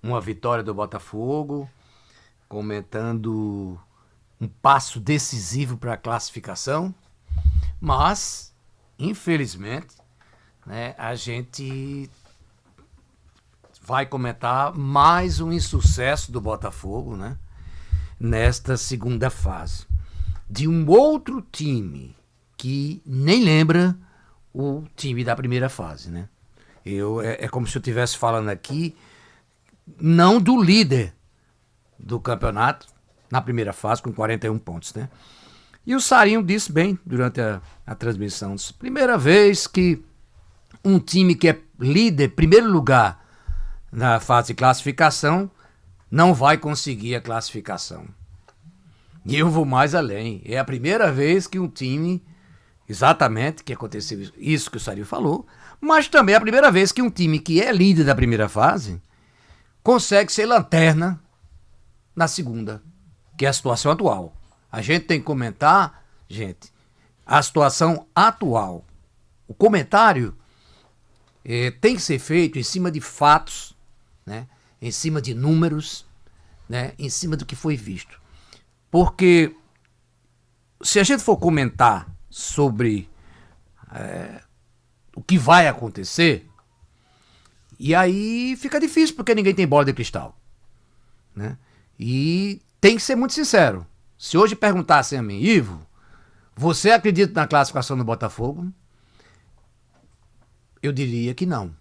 uma vitória do Botafogo, comentando um passo decisivo para a classificação, mas, infelizmente, né, a gente vai comentar mais um insucesso do Botafogo, né, nesta segunda fase. De um outro time que nem lembra o time da primeira fase, né? É como se eu estivesse falando aqui, não do líder do campeonato, na primeira fase, com 41 pontos, né? E o Sarinho disse bem durante a transmissão, disse, primeira vez que um time que é líder, primeiro lugar na fase de classificação, não vai conseguir a classificação. E eu vou mais além. É a primeira vez que um time, exatamente, que aconteceu isso que o Sarinho falou, mas também é a primeira vez que um time que é líder da primeira fase consegue ser lanterna na segunda, que é a situação atual. A gente tem que comentar, gente, a situação atual. O comentário tem que ser feito em cima de fatos, né? Em cima de números, né? Em cima do que foi visto. Porque se a gente for comentar sobre o que vai acontecer, e aí fica difícil porque ninguém tem bola de cristal, né? E tem que ser muito sincero. Se hoje perguntassem a mim, Ivo, você acredita na classificação do Botafogo? Eu diria que não.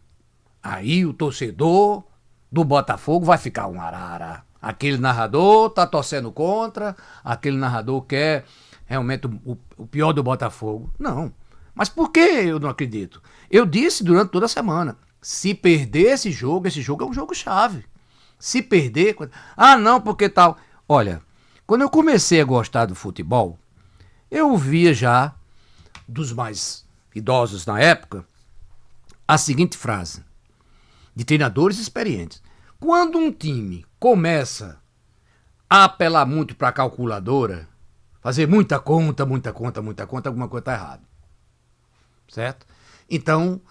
Aí o torcedor do Botafogo vai ficar um arara. Aquele narrador tá torcendo contra, aquele narrador quer realmente o pior do Botafogo. Não. Mas por que eu não acredito? Eu disse durante toda a semana, se perder esse jogo é um jogo chave. Se perder... Ah, não, porque tal... Olha, quando eu comecei a gostar do futebol, eu ouvia já, dos mais idosos na época, a seguinte frase, de treinadores experientes. Quando um time começa a apelar muito para a calculadora, fazer muita conta, alguma coisa está errada. Certo? Então,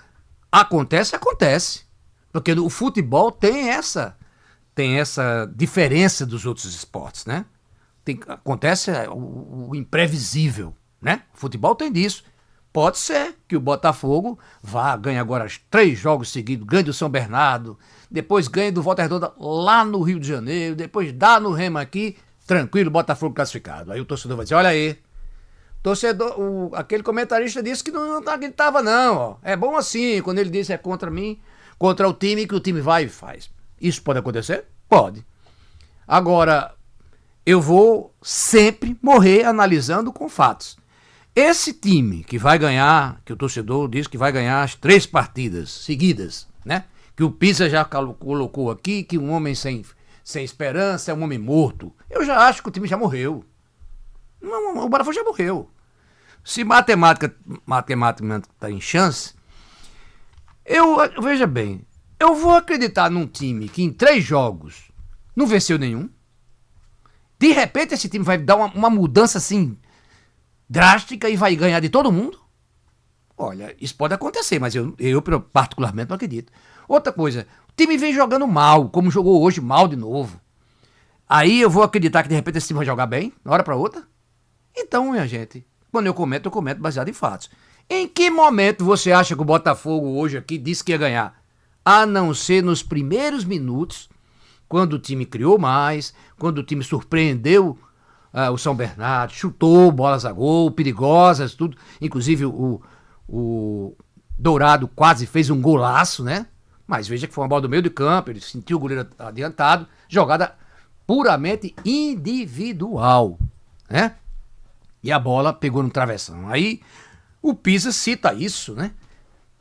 acontece. Porque o futebol tem essa diferença dos outros esportes, né? Acontece o imprevisível, né? O futebol tem disso. Pode ser que o Botafogo vá, ganhe agora 3 jogos seguidos, ganhe do São Bernardo, depois ganhe do Volta Redonda lá no Rio de Janeiro, depois dá no Remo aqui, tranquilo, Botafogo classificado. Aí o torcedor vai dizer, olha aí, aquele comentarista disse que não acreditava não, ó. É bom assim, quando ele disse é contra mim, contra o time, que o time vai e faz. Isso pode acontecer? Pode. Agora, eu vou sempre morrer analisando com fatos. Esse time que vai ganhar, que o torcedor diz que vai ganhar as 3 partidas seguidas, né? Que o Pisa já colocou aqui, que um homem sem esperança é um homem morto. Eu já acho que o time já morreu. O Botafogo já morreu. Se matemática está em chance, veja bem, eu vou acreditar num time que em 3 jogos não venceu nenhum. De repente esse time vai dar uma mudança assim drástica e vai ganhar de todo mundo? Olha, isso pode acontecer, mas eu particularmente não acredito. Outra coisa, o time vem jogando mal, como jogou hoje mal de novo. Aí eu vou acreditar que de repente esse time vai jogar bem, de uma hora para outra? Então, minha gente, quando eu comento baseado em fatos. Em que momento você acha que o Botafogo hoje aqui disse que ia ganhar? A não ser nos primeiros minutos, quando o time criou mais, quando o time surpreendeu o São Bernardo, chutou bolas a gol, perigosas, tudo. Inclusive o Dourado quase fez um golaço, né? Mas veja que foi uma bola do meio de campo, ele sentiu o goleiro adiantado, jogada puramente individual, né? E a bola pegou no travessão. Aí o Pisa cita isso, né?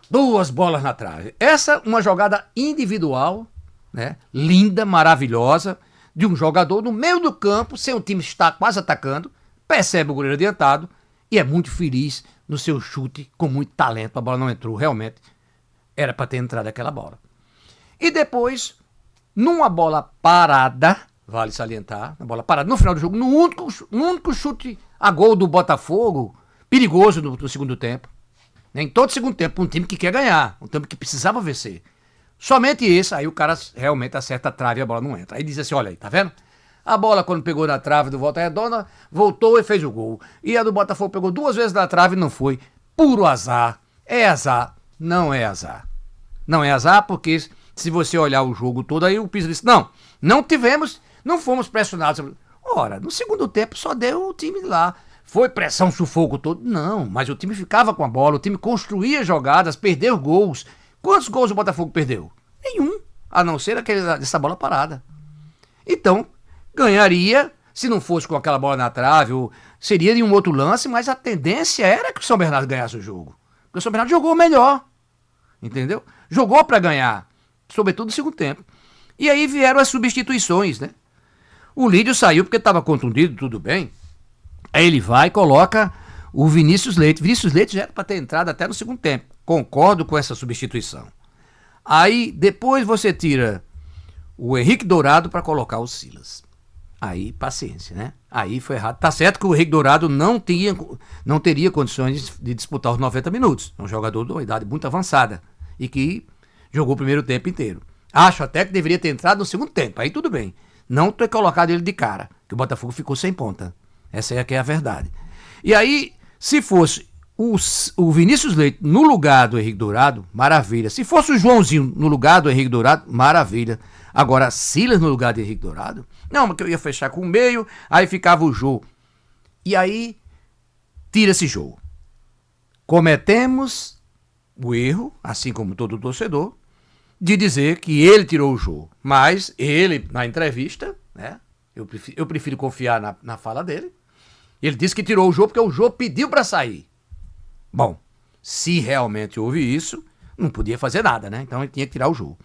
2 bolas na trave. Essa uma jogada individual, né? Linda, maravilhosa, de um jogador no meio do campo, sem o time estar quase atacando, percebe o goleiro adiantado e é muito feliz no seu chute, com muito talento. A bola não entrou, realmente era para ter entrado aquela bola. E depois, numa bola parada, vale salientar, na bola parada, no final do jogo, no único chute a gol do Botafogo, perigoso no segundo tempo. Em todo segundo tempo, um time que quer ganhar, um time que precisava vencer. Somente esse, aí o cara realmente acerta a trave e a bola não entra. Aí diz assim, olha aí, tá vendo? A bola, quando pegou na trave do Volta Redonda, voltou e fez o gol. E a do Botafogo pegou 2 vezes na trave e não foi. Puro azar. É azar. Não é azar. Não é azar porque se você olhar o jogo todo, aí o Pisa disse, não fomos pressionados. Ora, no segundo tempo só deu o time lá. Foi pressão, sufoco todo? Não, mas o time ficava com a bola, o time construía jogadas, perdeu gols. Quantos gols o Botafogo perdeu? Nenhum, a não ser essa bola parada. Então, ganharia, se não fosse com aquela bola na trave, ou seria de um outro lance, mas a tendência era que o São Bernardo ganhasse o jogo. Porque o São Bernardo jogou melhor, entendeu? Jogou para ganhar, sobretudo no segundo tempo. E aí vieram as substituições, né? O Lídio saiu porque estava contundido, tudo bem. Aí ele vai e coloca o Vinícius Leite. Vinícius Leite já era para ter entrado até no segundo tempo. Concordo com essa substituição. Aí depois você tira o Henrique Dourado para colocar o Silas. Aí, paciência, né? Aí foi errado. Tá certo que o Henrique Dourado não teria condições de disputar os 90 minutos. É um jogador de uma idade muito avançada e que jogou o primeiro tempo inteiro. Acho até que deveria ter entrado no segundo tempo. Aí tudo bem. Não ter colocado ele de cara, que o Botafogo ficou sem ponta. Essa é que é a verdade. E aí, se fosse o Vinícius Leite no lugar do Henrique Dourado, maravilha. Se fosse o Joãozinho no lugar do Henrique Dourado, maravilha. Agora, Silas no lugar de Henrique Dourado? Não, porque eu ia fechar com o meio, aí ficava o Jô. E aí, tira esse jogo. Cometemos o erro, assim como todo torcedor, de dizer que ele tirou o Jô. Mas ele, na entrevista, né? Eu prefiro confiar na fala dele. Ele disse que tirou o Jô porque o Jô pediu para sair. Bom, se realmente houve isso, não podia fazer nada, né? Então ele tinha que tirar o Jô.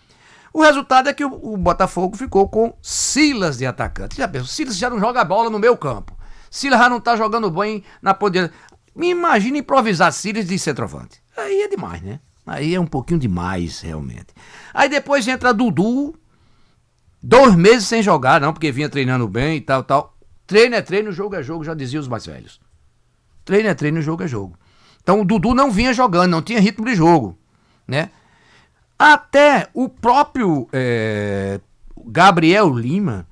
O resultado é que o Botafogo ficou com Silas de atacante. Já pensou, Silas já não joga bola no meio campo. Silas já não tá jogando bem na poder. Me imagina improvisar Silas de centroavante. Aí é demais, né? Aí é um pouquinho demais, realmente. Aí depois entra Dudu, 2 meses sem jogar, não, porque vinha treinando bem e tal. Treino é treino, jogo é jogo, já diziam os mais velhos. Treino é treino, jogo é jogo. Então o Dudu não vinha jogando, não tinha ritmo de jogo, né? Até o próprio Gabriel Lima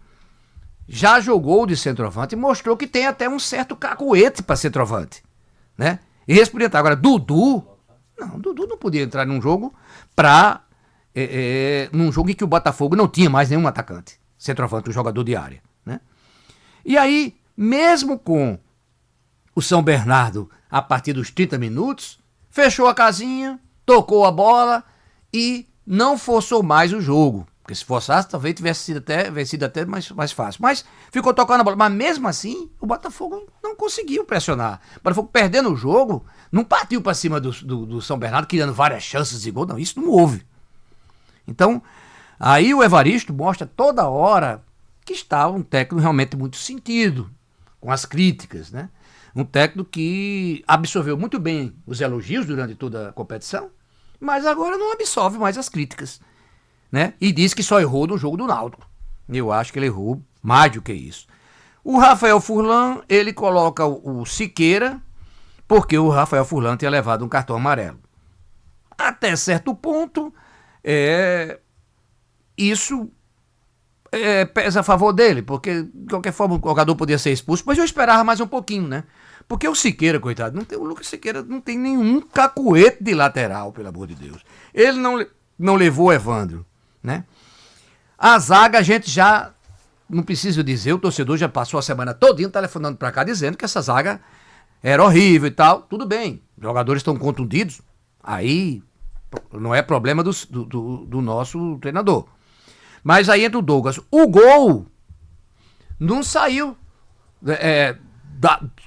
já jogou de centroavante e mostrou que tem até um certo cacuete para centroavante, né? E esse podia entrar. Agora, Dudu não podia entrar num jogo num jogo em que o Botafogo não tinha mais nenhum atacante, centroavante, um jogador de área, né? E aí, mesmo com o São Bernardo, a partir dos 30 minutos, fechou a casinha, tocou a bola e não forçou mais o jogo. Porque se forçasse, talvez tivesse sido até mais fácil. Mas ficou tocando a bola. Mas mesmo assim, o Botafogo não conseguiu pressionar. O Botafogo perdendo o jogo, não partiu para cima do São Bernardo, criando várias chances de gol. Não, isso não houve. Então, aí o Evaristo mostra toda hora que está um técnico realmente muito sentido com as críticas, né? Um técnico que absorveu muito bem os elogios durante toda a competição, mas agora não absorve mais as críticas, né? E diz que só errou no jogo do Náutico. Eu acho que ele errou mais do que isso. O Rafael Furlan, ele coloca o Siqueira, porque o Rafael Furlan tinha levado um cartão amarelo. Até certo ponto, isso pesa a favor dele, porque de qualquer forma o jogador podia ser expulso, mas eu esperava mais um pouquinho, né? Porque o Siqueira, coitado, o Lucas Siqueira não tem nenhum cacuete de lateral, pelo amor de Deus. Ele não levou o Evandro, né? A zaga, a gente já, não preciso dizer, o torcedor já passou a semana todinha telefonando pra cá dizendo que essa zaga era horrível e tal. Tudo bem, os jogadores estão contundidos, aí não é problema do nosso treinador. Mas aí entra o Douglas. O gol não saiu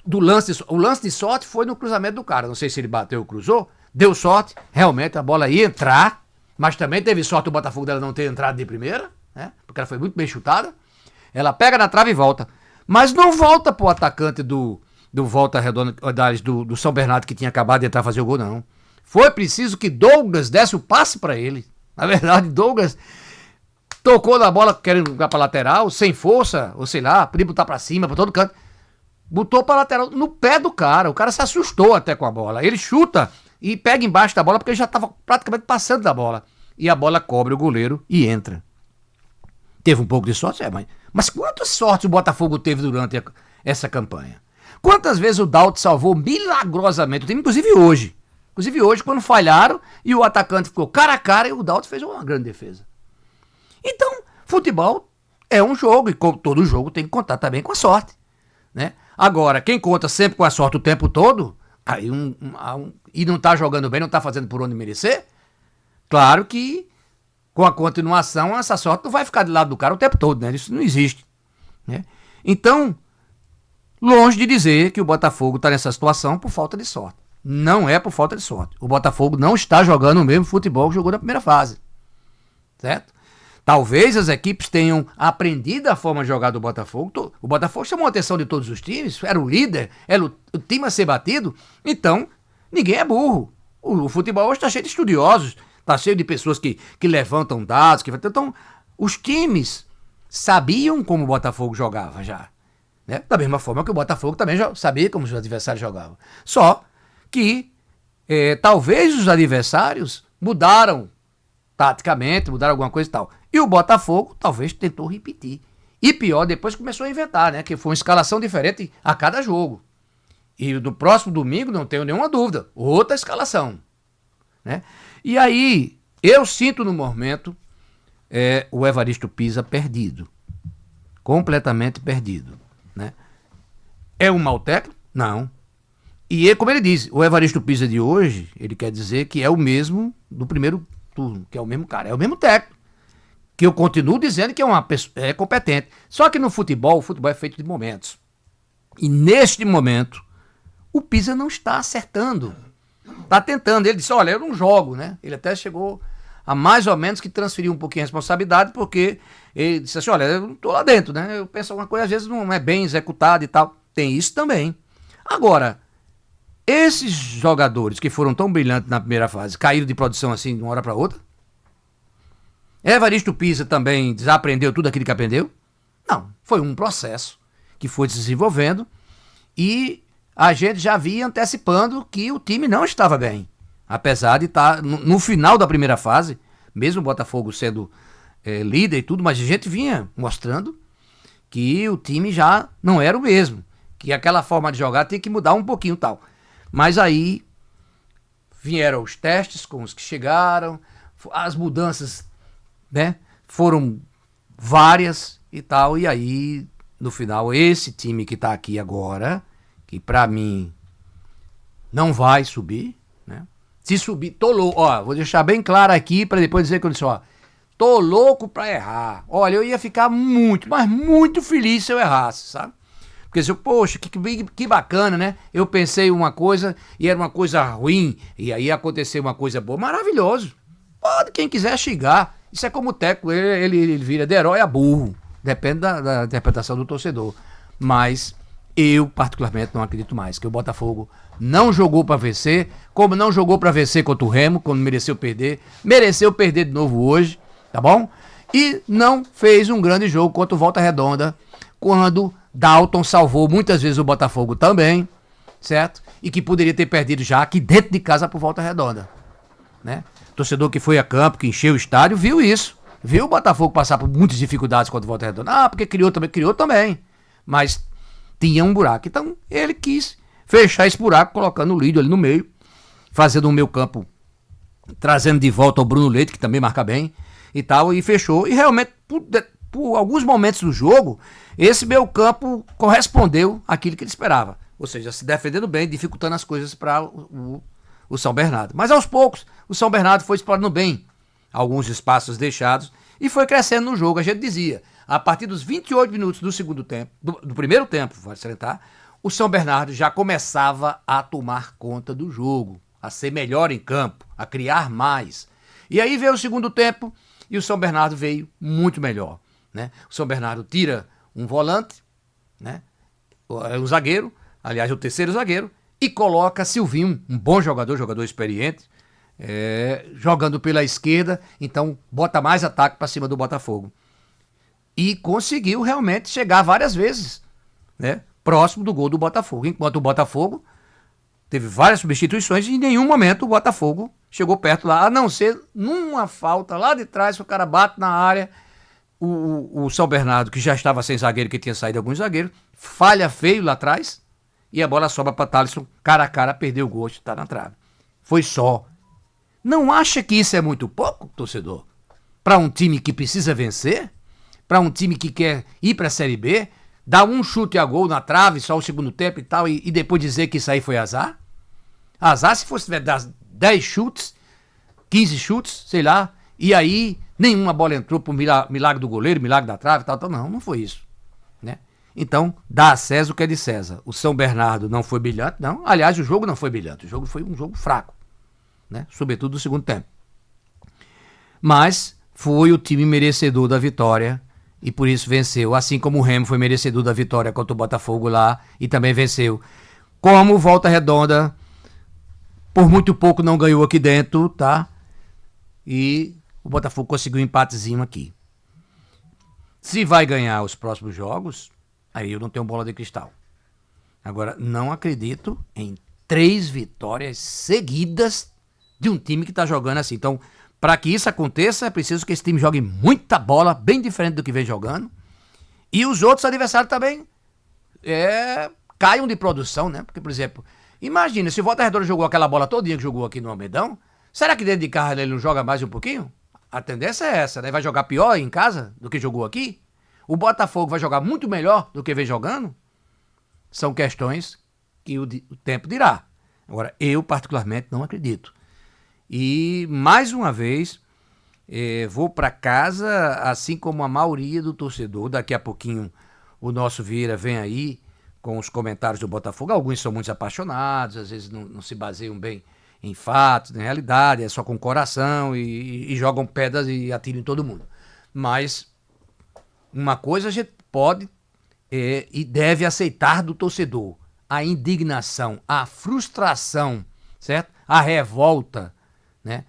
do lance. O lance de sorte foi no cruzamento do cara. Não sei se ele bateu ou cruzou. Deu sorte. Realmente a bola ia entrar. Mas também teve sorte o Botafogo dela não ter entrado de primeira, né? Porque ela foi muito bem chutada. Ela pega na trave e volta. Mas não volta pro atacante do Volta Redonda, do São Bernardo, que tinha acabado de entrar fazer o gol, não. Foi preciso que Douglas desse o passe para ele. Na verdade, Douglas tocou na bola querendo jogar pra lateral, sem força, ou sei lá, podia botar pra cima, pra todo canto. Botou pra lateral, no pé do cara. O cara se assustou até com a bola. Ele chuta e pega embaixo da bola porque ele já tava praticamente passando da bola. e a bola cobre o goleiro e entra. Teve um pouco de sorte, mas quantas sortes o Botafogo teve durante essa campanha? Quantas vezes o Dalton salvou milagrosamente o time, inclusive hoje. Inclusive hoje, quando falharam e o atacante ficou cara a cara e o Dalton fez uma grande defesa. Então, futebol é um jogo e como todo jogo tem que contar também com a sorte, né? Agora, quem conta sempre com a sorte o tempo todo, aí e não tá jogando bem, não tá fazendo por onde merecer, claro que com a continuação essa sorte não vai ficar do lado do cara o tempo todo, né? Isso não existe, né? Então, longe de dizer que o Botafogo está nessa situação por falta de sorte. Não é por falta de sorte. O Botafogo não está jogando o mesmo futebol que jogou na primeira fase, certo? Talvez as equipes tenham aprendido a forma de jogar do Botafogo. O Botafogo chamou a atenção de todos os times, era o líder, era o time a ser batido. Então, ninguém é burro. O futebol hoje está cheio de estudiosos, está cheio de pessoas que levantam dados. Então, os times sabiam como o Botafogo jogava já, né? Da mesma forma que o Botafogo também já sabia como os adversários jogavam. Só que talvez os adversários mudaram taticamente, mudaram alguma coisa e tal. E o Botafogo talvez tentou repetir. E pior, depois começou a inventar, né? Que foi uma escalação diferente a cada jogo. E no próximo domingo, não tenho nenhuma dúvida, outra escalação, né? E aí, eu sinto no momento o Evaristo Pisa perdido. Completamente perdido, né? É um mau técnico? Não. E como ele diz, o Evaristo Pisa de hoje, ele quer dizer que é o mesmo do primeiro turno, que é o mesmo cara, é o mesmo técnico. Que eu continuo dizendo que é uma pessoa competente. Só que no futebol, o futebol é feito de momentos. E neste momento, o Pisa não está acertando. Está tentando. Ele disse, olha, eu não jogo, né? Ele até chegou a mais ou menos que transferir um pouquinho a responsabilidade, porque ele disse assim, olha, eu não estou lá dentro, né? Eu penso alguma coisa, às vezes não é bem executada e tal. Tem isso também. Agora, esses jogadores que foram tão brilhantes na primeira fase, caíram de produção assim de uma hora para outra? Evaristo Pisa também desaprendeu tudo aquilo que aprendeu? Não, foi um processo que foi se desenvolvendo e a gente já via antecipando que o time não estava bem. Apesar de estar no final da primeira fase, mesmo o Botafogo sendo líder e tudo, mas a gente vinha mostrando que o time já não era o mesmo, que aquela forma de jogar tem que mudar um pouquinho e tal. Mas aí vieram os testes com os que chegaram, as mudanças, né, foram várias e tal, e aí no final esse time que tá aqui agora, que pra mim não vai subir, né? Se subir, tô louco, ó, vou deixar bem claro aqui pra depois dizer que eu disse, ó, tô louco pra errar. Olha, eu ia ficar muito, mas muito feliz se eu errasse, sabe? Porque se eu, poxa, que bacana, né? Eu pensei uma coisa e era uma coisa ruim, e aí aconteceu uma coisa boa, maravilhoso. Pode quem quiser xingar. Isso é como o técnico, ele vira de herói a burro. Depende da interpretação do torcedor. Mas eu, particularmente, não acredito mais que o Botafogo não jogou para vencer, como não jogou para vencer contra o Remo, quando mereceu perder de novo hoje, tá bom? E não fez um grande jogo contra o Volta Redonda, quando Dalton salvou muitas vezes o Botafogo também, certo? E que poderia ter perdido já aqui dentro de casa por Volta Redonda, né? Torcedor que foi a campo, que encheu o estádio, viu isso. Viu o Botafogo passar por muitas dificuldades contra o Volta Redonda. Ah, porque criou também. Mas tinha um buraco. Então, ele quis fechar esse buraco, colocando o Lídio ali no meio, fazendo um meio campo, trazendo de volta o Bruno Leite, que também marca bem, e tal, e fechou. E realmente, por alguns momentos do jogo, esse meio campo correspondeu àquilo que ele esperava. Ou seja, se defendendo bem, dificultando as coisas para o São Bernardo. Mas aos poucos, o São Bernardo foi explorando bem alguns espaços deixados e foi crescendo no jogo. A gente dizia, a partir dos 28 minutos do segundo tempo, do primeiro tempo, vale salientar, o São Bernardo já começava a tomar conta do jogo, a ser melhor em campo, a criar mais. E aí veio o segundo tempo e o São Bernardo veio muito melhor, né? O São Bernardo tira um volante, né? Um zagueiro, aliás, o terceiro zagueiro, e coloca Silvinho, um bom jogador experiente, jogando pela esquerda, então bota mais ataque para cima do Botafogo. E conseguiu realmente chegar várias vezes, né, próximo do gol do Botafogo, enquanto o Botafogo teve várias substituições e em nenhum momento o Botafogo chegou perto lá, a não ser numa falta lá de trás, o cara bate na área, o São Bernardo, que já estava sem zagueiro, que tinha saído alguns zagueiros, falha feio lá atrás, e a bola sobra para Thalisson, cara a cara, perdeu o gosto, tá na trave. Foi só. Não acha que isso é muito pouco, torcedor? Para um time que precisa vencer? Para um time que quer ir para a Série B? Dar um chute a gol na trave, só o segundo tempo e tal, e depois dizer que isso aí foi azar? Azar se fosse dar 10 chutes, 15 chutes, sei lá, e aí nenhuma bola entrou por milagre do goleiro, milagre da trave e tal. Não foi isso, né? Então, dá a César o que é de César. O São Bernardo não foi brilhante, não. Aliás, o jogo não foi brilhante, o jogo foi um jogo fraco, né? Sobretudo no segundo tempo. Mas foi o time merecedor da vitória e por isso venceu. Assim como o Remo foi merecedor da vitória contra o Botafogo lá e também venceu. Como Volta Redonda, por muito pouco não ganhou aqui dentro, tá? E o Botafogo conseguiu um empatezinho aqui. Se vai ganhar os próximos jogos, aí eu não tenho bola de cristal. Agora, não acredito em 3 vitórias seguidas de um time que tá jogando assim. Então, para que isso aconteça, é preciso que esse time jogue muita bola, bem diferente do que vem jogando. E os outros adversários também caiam de produção, né? Porque, por exemplo, imagina, se o Volta Redonda jogou aquela bola todinha que jogou aqui no Almedão, será que dentro de casa ele não joga mais um pouquinho? A tendência é essa, né? Vai jogar pior em casa do que jogou aqui? O Botafogo vai jogar muito melhor do que vem jogando? São questões que o tempo dirá. Agora, eu particularmente não acredito. E, mais uma vez, vou para casa, assim como a maioria do torcedor. Daqui a pouquinho o nosso Vieira vem aí com os comentários do Botafogo. Alguns são muito apaixonados, às vezes não se baseiam bem em fatos, na realidade, é só com coração e jogam pedras e atiram em todo mundo. Mas uma coisa a gente pode e deve aceitar do torcedor: a indignação, a frustração, certo? A revolta, né?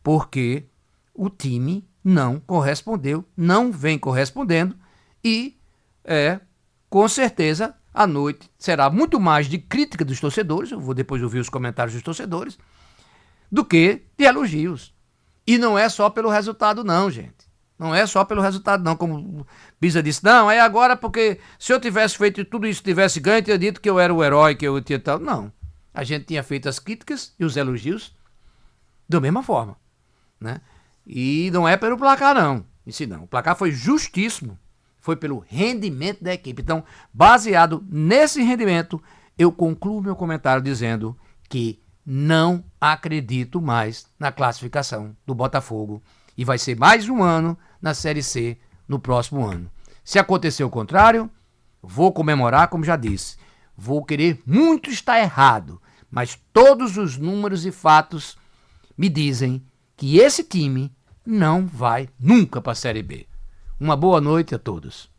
Porque o time não correspondeu, não vem correspondendo e com certeza a noite será muito mais de crítica dos torcedores, eu vou depois ouvir os comentários dos torcedores, do que de elogios. E não é só pelo resultado não, gente. Não é só pelo resultado não, como Pisa disse, não, é agora porque se eu tivesse feito tudo isso, tivesse ganho, eu teria dito que eu era o herói, que eu tinha tal. Não, a gente tinha feito as críticas e os elogios da mesma forma, né? E não é pelo placar não, isso não. O placar foi justíssimo, foi pelo rendimento da equipe. Então, baseado nesse rendimento, eu concluo meu comentário dizendo que não acredito mais na classificação do Botafogo e vai ser mais um ano na Série C no próximo ano. Se acontecer o contrário, vou comemorar, como já disse. Vou querer muito estar errado, mas todos os números e fatos me dizem que esse time não vai nunca para a Série B. Uma boa noite a todos.